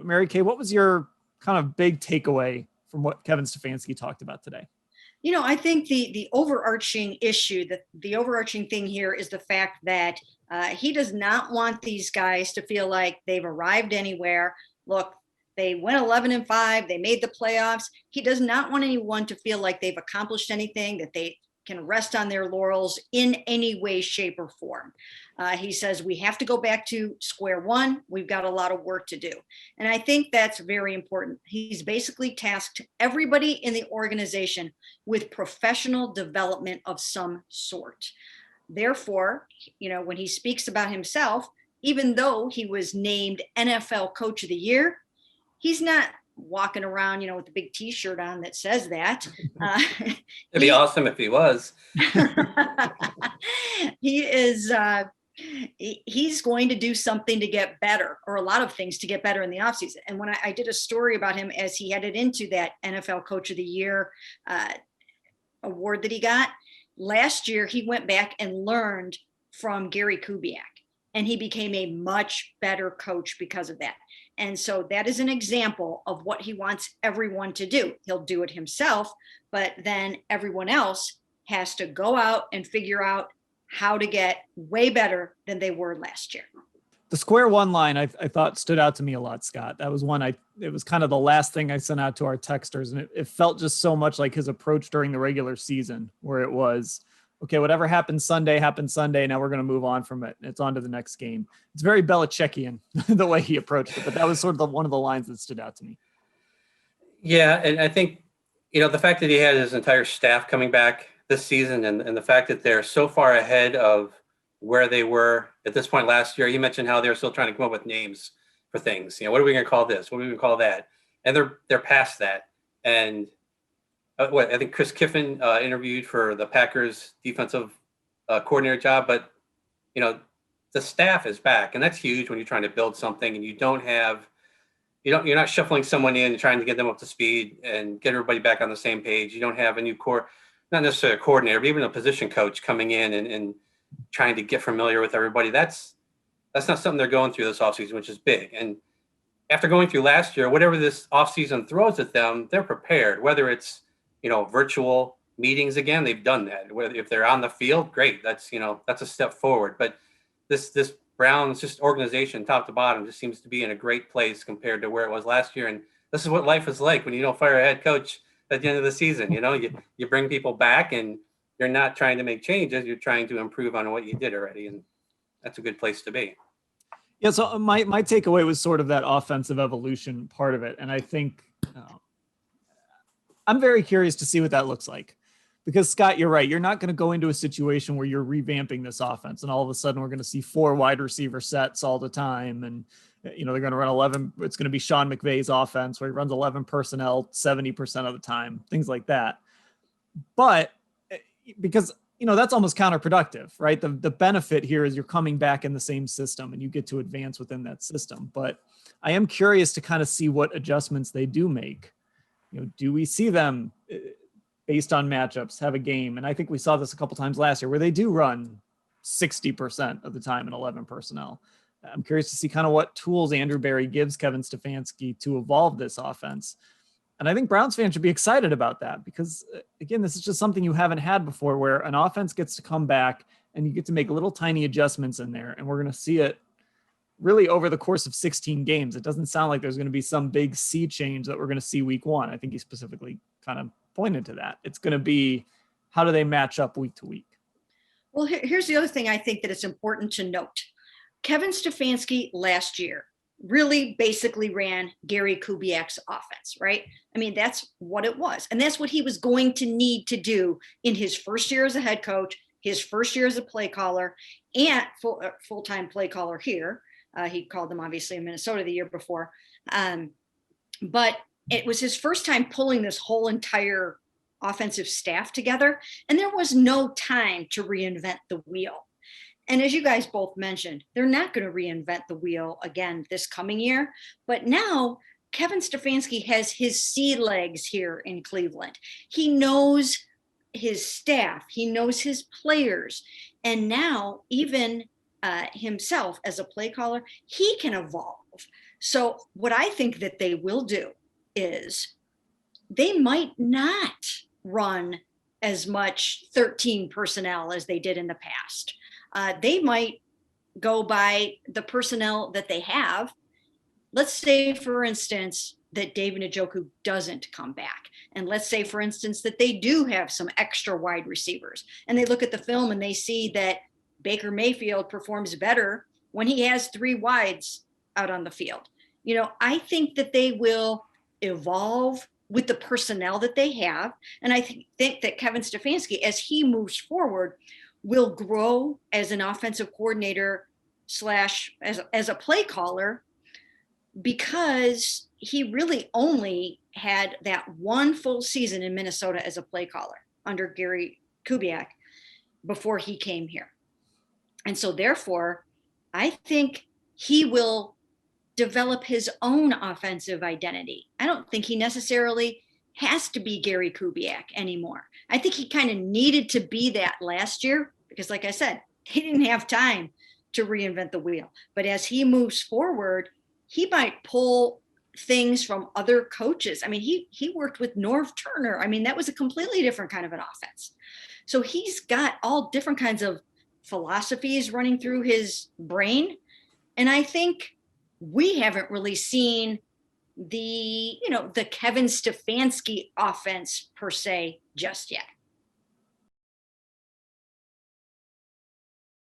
Mary Kay, what was your kind of big takeaway from what Kevin Stefanski talked about today? I think the overarching issue, the overarching thing here is the fact that he does not want these guys to feel like they've arrived anywhere. Look, they went 11-5, they made the playoffs. He does not want anyone to feel like they've accomplished anything, that they can rest on their laurels in any way, shape, or form. He says we have to go back to square one. We've got a lot of work to do. And I think that's very important. He's basically tasked everybody in the organization with professional development of some sort. Therefore, when he speaks about himself, even though he was named NFL Coach of the Year, he's not walking around, with the big T-shirt on that says that. It'd be awesome if he was. He is. He's going to do something to get better, or a lot of things to get better in the offseason. And when I did a story about him as he headed into that NFL Coach of the Year award that he got last year, he went back and learned from Gary Kubiak, and he became a much better coach because of that. And so that is an example of what he wants everyone to do. He'll do it himself, but then everyone else has to go out and figure out how to get way better than they were last year. The square one line I thought stood out to me a lot, Scott. That was one it was kind of the last thing I sent out to our texters. And it felt just so much like his approach during the regular season, where it was, okay, whatever happens Sunday. Now we're going to move on from it. It's on to the next game. It's very Belichickian the way he approached it, but that was sort of one of the lines that stood out to me. Yeah. And I think, the fact that he had his entire staff coming back this season, and the fact that they're so far ahead of where they were at this point last year. You mentioned how they're still trying to come up with names for things. What are we going to call this? What are we going to call that? And they're past that. And I think Chris Kiffin interviewed for the Packers defensive coordinator job, but the staff is back, and that's huge when you're trying to build something and you're not shuffling someone in and trying to get them up to speed and get everybody back on the same page. You don't have a new not necessarily a coordinator, but even a position coach coming in and trying to get familiar with everybody. That's not something they're going through this offseason, which is big. And after going through last year, whatever this offseason throws at them, they're prepared. Whether it's, virtual meetings again, they've done that. Whether if they're on the field, great. That's a step forward. But this Browns just organization, top to bottom, just seems to be in a great place compared to where it was last year. And this is what life is like when you don't fire a head coach at the end of the season. You bring people back, and you're not trying to make changes. You're trying to improve on what you did already. And that's a good place to be. Yeah. So my takeaway was sort of that offensive evolution part of it. And I think I'm very curious to see what that looks like, because Scott, you're right. You're not going to go into a situation where you're revamping this offense and all of a sudden we're going to see 4 wide receiver sets all the time. And, they're going to run 11. It's going to be Sean McVay's offense where he runs 11 personnel 70% of the time, things like that. But because, that's almost counterproductive, right? The benefit here is you're coming back in the same system and you get to advance within that system. But I am curious to kind of see what adjustments they do make. Do we see them based on matchups have a game? And I think we saw this a couple times last year where they do run 60% of the time in 11 personnel. I'm curious to see kind of what tools Andrew Berry gives Kevin Stefanski to evolve this offense. And I think Browns fans should be excited about that because, again, this is just something you haven't had before, where an offense gets to come back and you get to make little tiny adjustments in there. And we're going to see it really over the course of 16 games. It doesn't sound like there's going to be some big sea change that we're going to see week 1. I think he specifically kind of pointed to that. It's going to be, how do they match up week to week? Well, here's the other thing I think that it's important to note. Kevin Stefanski last year really basically ran Gary Kubiak's offense, right? I mean, that's what it was. And that's what he was going to need to do in his first year as a head coach, his first year as a play caller, and full-time play caller here. He called them obviously in Minnesota the year before. But it was his first time pulling this whole entire offensive staff together. And there was no time to reinvent the wheel. And as you guys both mentioned, they're not going to reinvent the wheel again this coming year. But now Kevin Stefanski has his sea legs here in Cleveland. He knows his staff. He knows his players. And now even himself as a play caller, he can evolve. So what I think that they will do is they might not run as much 13 personnel as they did in the past. They might go by the personnel that they have. Let's say, for instance, that David Njoku doesn't come back. And let's say, for instance, that they do have some extra wide receivers. And they look at the film and they see that Baker Mayfield performs better when he has 3 wides out on the field. You know, I think that they will evolve with the personnel that they have. And I think that Kevin Stefanski, as he moves forward, will grow as an offensive coordinator slash as a play caller, because he really only had that one full season in Minnesota as a play caller under Gary Kubiak before he came here. And so therefore, I think he will develop his own offensive identity. I don't think he necessarily has to be Gary Kubiak anymore. I think he kind of needed to be that last year because, like I said, he didn't have time to reinvent the wheel. But as he moves forward, he might pull things from other coaches. I mean, he worked with Norv Turner. I mean, that was a completely different kind of an offense. So he's got all different kinds of philosophies running through his brain. And I think we haven't really seen the Kevin Stefanski offense per se just yet.